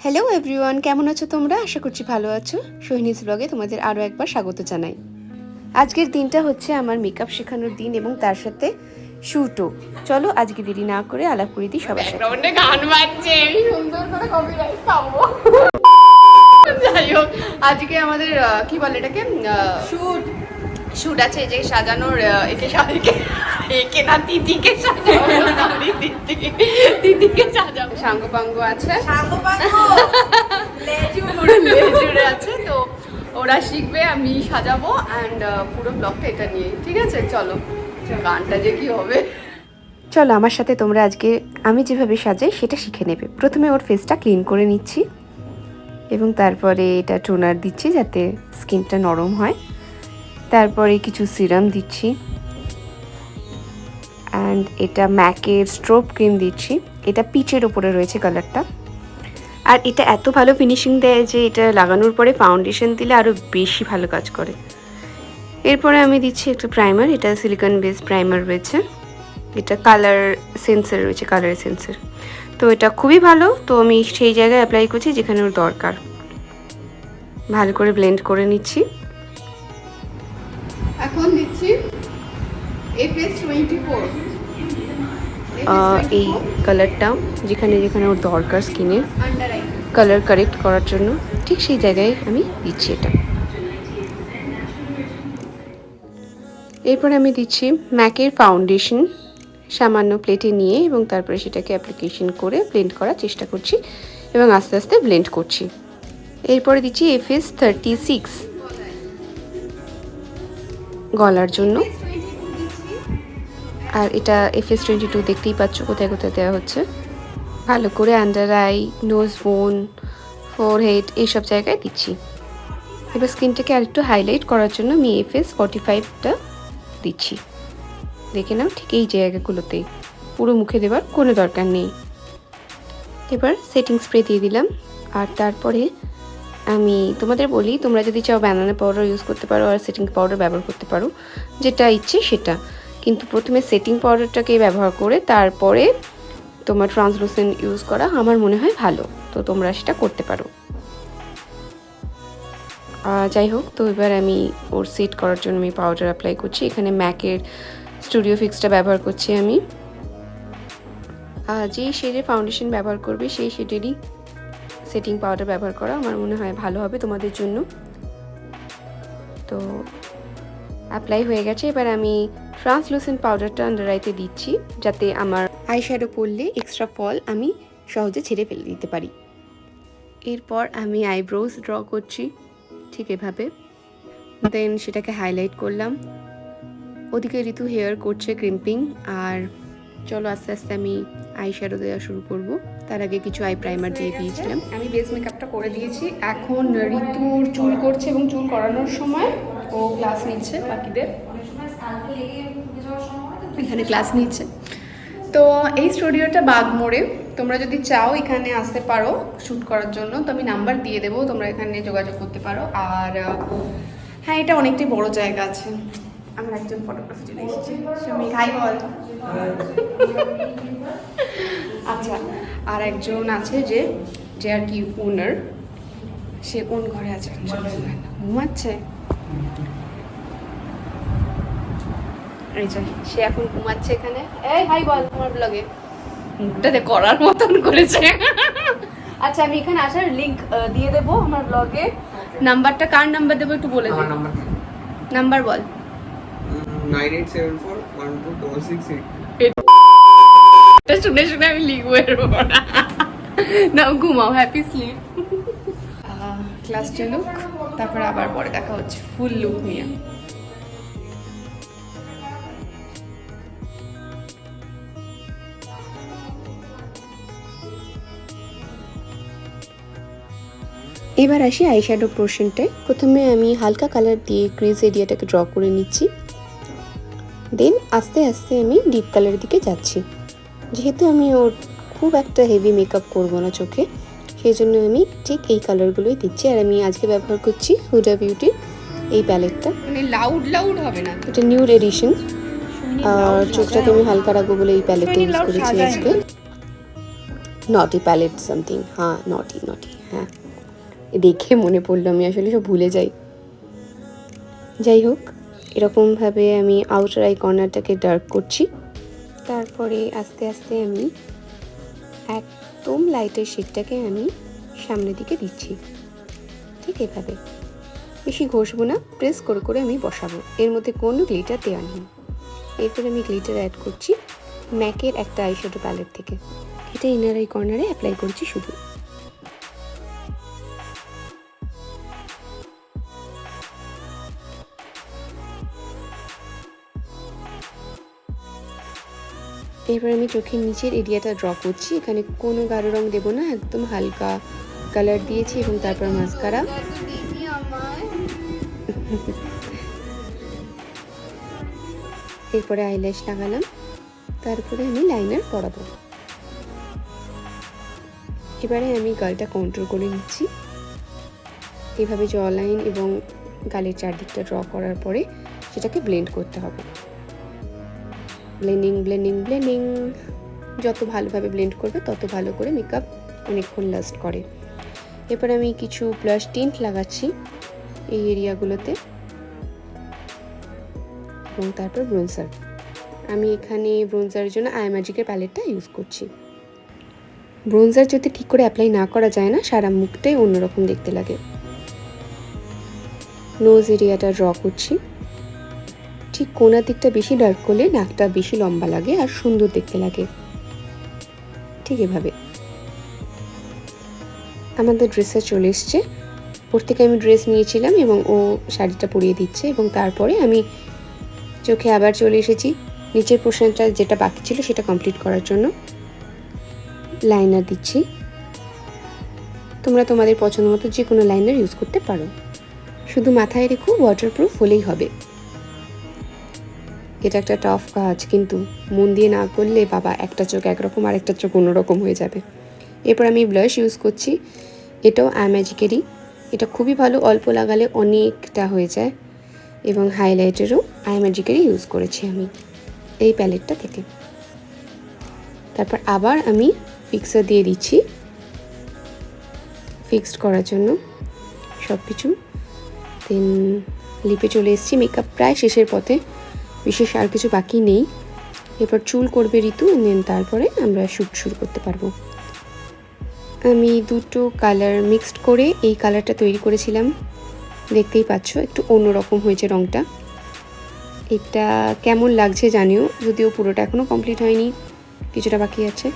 Hello everyone, কেমন আছো তোমরা? আশা করছি ভালো আছো। সোহিনীস ব্লগে তোমাদের আরও একবার স্বাগত জানাই। আজকের দিনটা হচ্ছে আমার মেকআপ শেখানোর দিন এবং তার সাথে শ্যুটও। চলো আজকে দেরি না করে আলাপ করে দিই সবার সাথে। ব্যাকগ্রাউন্ডে গান বাজছে, সুন্দর করে কপিরাইট পাবো। যাই হোক, আজকে আমাদের কি বলে এটাকে শুট আছে, যে সাজানোর একে না দিদিকে সাজাবো, দিদিকে সাজাবো। সাঙ্গপাঙ্গ আছে, লেজুড়ে আছে, তো ওরা শিখবে, আমি সাজাবো অ্যান্ড পুরো ব্লগটা এটা নিয়ে। ঠিক আছে, চলো গানটা যে কি হবে। চলো আমার সাথে তোমরা আজকে আমি যেভাবে সাজাই সেটা শিখে নেবে। প্রথমে ওর ফেসটা ক্লিন করে নিচ্ছি এবং তারপরে এটা টোনার দিচ্ছি যাতে স্কিনটা নরম হয়। তারপরে কিছু সিরাম দিচ্ছি অ্যান্ড এটা ম্যাকের স্ট্রোব ক্রিম দিচ্ছি। এটা পিচের ওপরে রয়েছে কালারটা, আর এটা এত ভালো ফিনিশিং দেয় যে এটা লাগানোর পরে ফাউন্ডেশন দিলে আরও বেশি ভালো কাজ করে। এরপরে আমি দিচ্ছি একটা প্রাইমার, এটা সিলিকন বেস প্রাইমার রয়েছে, এটা কালার সেন্সার রয়েছে, কালার সেন্সার। তো এটা খুবই ভালো, তো আমি সেই জায়গায় অ্যাপ্লাই করছি যেখানে ওর দরকার। ভালো করে ব্লেন্ড করে নিচ্ছি। এখন দিচ্ছি FS24, এই কালারটা যেখানে যেখানে ওর দরকার স্কিনের কালার কারেক্ট করার জন্য, ঠিক সেই জায়গায় আমি দিচ্ছি এটা। এরপরে আমি দিচ্ছি ম্যাকের ফাউন্ডেশন সামান্য প্লেটে নিয়ে, এবং তারপরে সেটাকে অ্যাপ্লিকেশন করে ব্লেন্ড করার চেষ্টা করছি এবং আস্তে আস্তে ব্লেন্ড করছি। এরপরে দিচ্ছি FS36 গলার জন্য, আর এটা FS22 দেখতেই পাচ্ছ কোথায় কোথায় দেওয়া হচ্ছে। ভালো করে আন্ডার আই, নোজ বোন, ফোরহেড এইসব জায়গায় দিচ্ছি। এবার স্কিনটাকে আরেকটু হাইলাইট করার জন্য আমি FS45টা দিচ্ছি। দেখে নাও, ঠিক এই জায়গাগুলোতেই, পুরো মুখে দেওয়ার কোনো দরকার নেই। এবার সেটিং স্প্রে দিয়ে দিলাম, আর তারপরে আমি তোমাদের বলি, তোমরা যদি চাও ব্যানানা পাউডার ইউজ করতে পারো আর সেটিং পাউডার ব্যবহার করতে পারো, যেটা ইচ্ছে সেটা। কিন্তু প্রথমে সেটিং পাউডারটাকে ব্যবহার করে তারপরে তোমার ট্রান্সলুসেন্ট ইউজ করা আমার মনে হয় ভালো, তো তোমরা সেটা করতে পারো। যাই হোক, তো এবার আমি ওর সেট করার জন্য আমি পাউডার অ্যাপ্লাই করছি। এখানে ম্যাকের স্টুডিও ফিক্সটা ব্যবহার করছি আমি। যেই শেডের ফাউন্ডেশন ব্যবহার করবে সেই শেডেরই সেটিং পাউডার ব্যবহার করা আমার মনে হয় ভালো হবে তোমাদের জন্য। তো অ্যাপ্লাই হয়ে গেছে, এবার আমি ট্রান্সলুসেন্ট পাউডারটা আন্ডার আইতে দিচ্ছি, যাতে আমার আই শ্যাডো পরলে এক্সট্রা ফল আমি সহজে ছেড়ে ফেলে দিতে পারি। এরপর আমি আইব্রোজ ড্র করছি ঠিক এভাবে, দেন সেটাকে হাইলাইট করলাম। ওদিকে ঋতু হেয়ার করছে ক্রিম্পিং, আর চলো আস্তে আস্তে আমি আই শ্যাডো দেওয়া শুরু করব। তার আগে কিছু আই প্রাইমার দিয়ে দিয়েছিলাম। আমি বেস মেকআপটা করে দিয়েছি, এখন ঋতুর চুল করছে এবং চুল করানোর সময় ও ক্লাস নিচ্ছে বাকিদের, এখানে ক্লাস নিচ্ছে। তো এই স্টুডিওটা বাগমোড়ে, তোমরা যদি চাও এখানে আসতে পারো শ্যুট করার জন্য, তো আমি নাম্বার দিয়ে দেবো, তোমরা এখানে যোগাযোগ করতে পারো। আর হ্যাঁ, এটা অনেকটাই বড় জায়গা আছে। আমরা একজন ফটোগ্রাফি চলে এসেছি, তুমি হাই বল। আচ্ছা, আর একজন আছে যে আর কি ওনার, সে কোন ঘরে আছে, ঘুমাচ্ছে। এই যে সে এখন ঘুমাচ্ছে এখানে। এই হাই বল তোমার ব্লগে, মুখটাতে করার মতন করেছে। আচ্ছা, আমি এখানে আসার লিংক দিয়ে দেবো আমার ব্লগে। নাম্বারটা কার নাম্বার দেবো একটু বলে দিই। নাম্বার বল। 9874122668। এটা শুনে শুনে আমি লিখবো এরপর। নাও ঘুমাও, হ্যাপি স্লিপ। ক্লাস চলুক, তারপর আবার পরে দেখা হচ্ছে ফুল লুক নিয়ে। এবার আসি আইশ্যাডো পোর্শনটায়। প্রথমে আমি হালকা কালার দিয়ে ক্রিজ এরিয়াটাকে ড্র করে নিচ্ছি, দেন আস্তে আস্তে আমি ডিপ কালারের দিকে যাচ্ছি। যেহেতু আমি ওর খুব একটা হেভি মেকআপ করবো না চোখে, সেই জন্য আমি ঠিক এই কালারগুলোই দিচ্ছি। আর আমি আজকে ব্যবহার করছি হুডা বিউটির এই প্যালেটটা, মানে লাউড হবে না, এটা নিউড এডিশন। আর চোখটাকে আমি হালকা রাখবো বলে এই প্যালেটটা ইউজ করেছি আজকে। নটি প্যালেট সামথিং, হ্যাঁ নটি, হ্যাঁ দেখে মনে পড়লো, আমি আসলে সব ভুলে যাই। যাই হোক, এরকমভাবে আমি আউটার আই কর্নারটাকে ডার্ক করছি। তারপরে আস্তে আস্তে আমি একদম লাইটের শেডটাকে আমি সামনের দিকে দিচ্ছি, ঠিক এভাবে। বেশি ঘষবো না, প্রেস করে করে আমি বসাবো, এর মধ্যে কোনো গ্লিটার দেওয়া নেই। এরপরে আমি গ্লিটার অ্যাড করছি ম্যাকের একটা আইশ্যাডো প্যালেট থেকে। এটা ইনার আই কর্নারে অ্যাপ্লাই করছি শুধু। এরপর আমি চোখের নিচের এরিয়াটা ড্র করছি, এখানে কোনো গাঢ় রং দেবো না, একদম হালকা কালার দিয়েছি এবং তারপর মাস্কারা। এরপরে আইল্যাশ লাগালাম, তারপরে আমি লাইনার পরাবো। এবারে আমি গালটা কন্ট্রোল করে নিচ্ছি, এভাবে জ লাইন এবং গালের চারদিকটা ড্র করার পরে সেটাকে ব্লেন্ড করতে হবে। ব্লেন্ডিং ব্লেন্ডিং ব্লেন্ডিং, যত ভালোভাবে ব্লেন্ড করবে তত ভালো করে মেকআপ অনেকক্ষণ লাস্ট করে। এরপর আমি কিছু ব্লাশ টিন্ট লাগাচ্ছি এই এরিয়াগুলোতে এবং তারপর ব্রোনজার। আমি এখানে ব্রোনজারের জন্য আই ম্যাজিকের প্যালেটটা ইউজ করছি। ব্রোনজার যদি ঠিক করে অ্যাপ্লাই না করা যায় না, সারা মুখটাই অন্যরকম দেখতে লাগে। নোজ এরিয়াটা ড্র করছি, ঠিক কোনার দিকটা বেশি ডার্ক করলে নাকটা বেশি লম্বা লাগে আর সুন্দর দেখতে লাগে, ঠিক এভাবে। আমাদের ড্রেসে চলে এসছে, ওর থেকে আমি ড্রেস নিয়েছিলাম এবং ও শাড়িটা পরিয়ে দিচ্ছে এবং তারপরে আমি চোখে আবার চলে এসেছি নিচের পোর্শনটা যেটা বাকি ছিল সেটা কমপ্লিট করার জন্য। লাইনার দিচ্ছি, তোমরা তোমাদের পছন্দ মতো যে কোনো লাইনার ইউজ করতে পারো, শুধু মাথায় রেখো ওয়াটারপ্রুফ হলেই হবে। এটা একটা টাফ কাজ, কিন্তু মন দিয়ে না করলে বাবা একটা চোখ একরকম আর একটা চোখ অন্যরকম হয়ে যাবে। এরপর আমি ব্লাশ ইউজ করছি, এটাও আই ম্যাজিকেরই, এটা খুবই ভালো, অল্প লাগালে অনেকটা হয়ে যায়। এবং হাইলাইটারও আই ম্যাজিকেরই ইউজ করেছি আমি এই প্যালেটটা থেকে। তারপর আবার আমি ফিক্সার দিয়ে দিচ্ছি ফিক্সড করার জন্য সব কিছু। দেন লিপে চলে এসেছি, মেকআপ প্রায় শেষের পথে, বিশেষ আর কিছু বাকি নেই। এরপর চুল করবে ঋতু, দেন তারপরে আমরা শ্যুট শুরু করতে পারবো। আমি দুটো কালার মিক্সড করে এই কালারটা তৈরি করেছিলাম, দেখতেই পাচ্ছ একটু অন্যরকম হয়েছে রঙটা। এটা কেমন লাগছে জানিও, যদিও পুরোটা এখনও কমপ্লিট হয়নি, কিছুটা বাকি আছে।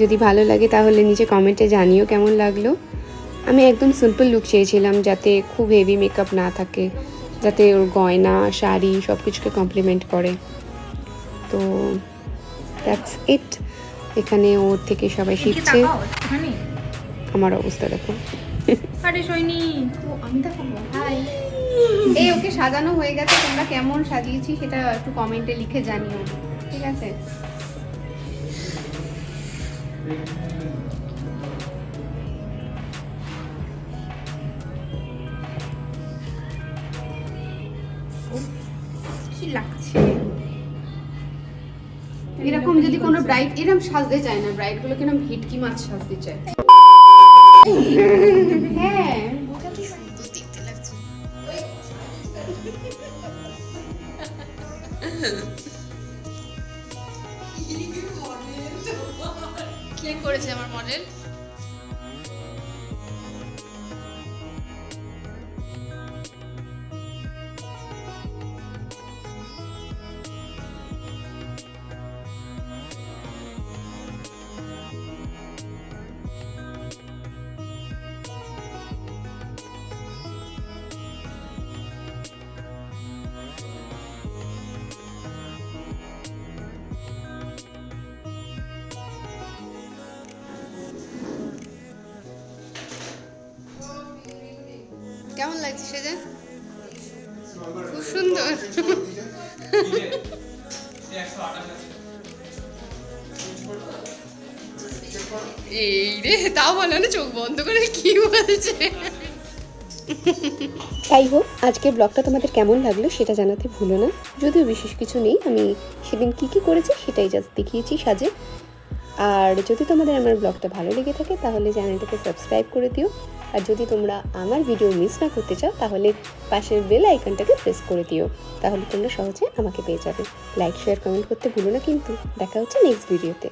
যদি ভালো লাগে তাহলে নিচে কমেন্টে জানিও কেমন লাগলো। আমি একদম সিম্পল লুক চেয়েছিলাম, যাতে খুব হেভি মেকআপ না থাকে, যাতে ওর গয়না শাড়ি সব কিছুকে কমপ্লিমেন্ট করে। তো দ্যাটস ইট। এখানে ওর থেকে সবাই শিখছে, আমার অবস্থা দেখো। আমি দেখাবো। হাই, এই ওকে সাজানো হয়ে গেছে, তোমরা কেমন সাজিয়েছি সেটা একটু কমেন্টে লিখে জানিও, ঠিক আছে? কি লাগছে এরকম, যদি কোনো ব্রাইড এরকম সাজতে চায় না, ব্রাইড গুলো কিরকম ভিটকি মাছ সাজতে চায়। হ্যাঁ কে করেছে আমার মডেল? কেমন লাগছে সেজে? খুব সুন্দর। এই রে, তাও বলো না, চোখ বন্ধ করে কি বলছে। যাই হোক, আজকের ব্লগটা তোমাদের কেমন লাগলো সেটা জানাতে ভুলো না। যদিও বিশেষ কিছু নেই, আমি সেদিন কি করেছি সেটাই জাস্ট দেখিয়েছি সাজে। আর যদি তোমাদের আমার ব্লগটা ভালো লেগে থাকে তাহলে চ্যানেলটাকে সাবস্ক্রাইব করে দিও। আর যদি তোমরা আমার ভিডিও মিস না করতে চাও তাহলে পাশের বেল আইকনটাকে প্রেস করে দিও, তাহলে তোমরা সহজে আমাকে পেয়ে যাবে। লাইক শেয়ার কমেন্ট করতে ভুলো না কিন্তু। দেখা হচ্ছে নেক্সট ভিডিওতে।